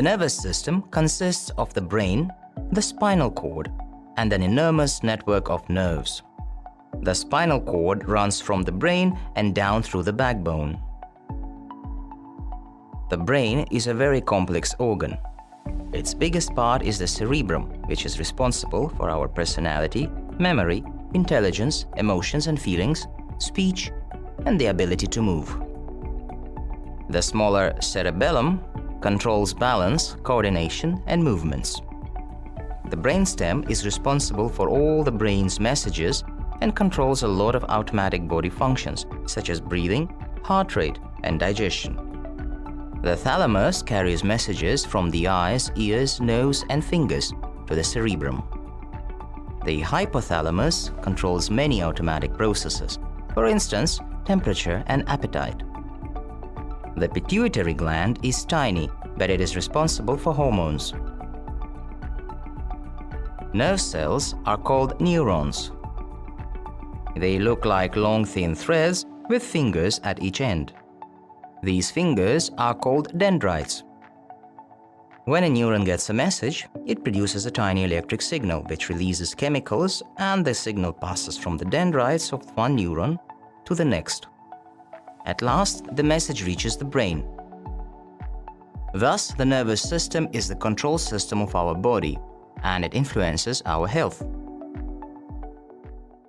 The nervous system consists of the brain, the spinal cord, and an enormous network of nerves. The spinal cord runs from the brain and down through the backbone. The brain is a very complex organ. Its biggest part is the cerebrum, which is responsible for our personality, memory, intelligence, emotions and feelings, speech, and the ability to move. The smaller cerebellum controls balance, coordination, and movements. The brainstem is responsible for all the brain's messages and controls a lot of automatic body functions, such as breathing, heart rate, and digestion. The thalamus carries messages from the eyes, ears, nose, and fingers to the cerebrum. The hypothalamus controls many automatic processes, for instance, temperature and appetite. The pituitary gland is tiny, but it is responsible for hormones. Nerve cells are called neurons. They look like long thin threads with fingers at each end. These fingers are called dendrites. When a neuron gets a message, it produces a tiny electric signal which releases chemicals, and the signal passes from the dendrites of one neuron to the next. At last, the message reaches the brain. Thus, the nervous system is the control system of our body, and it influences our health.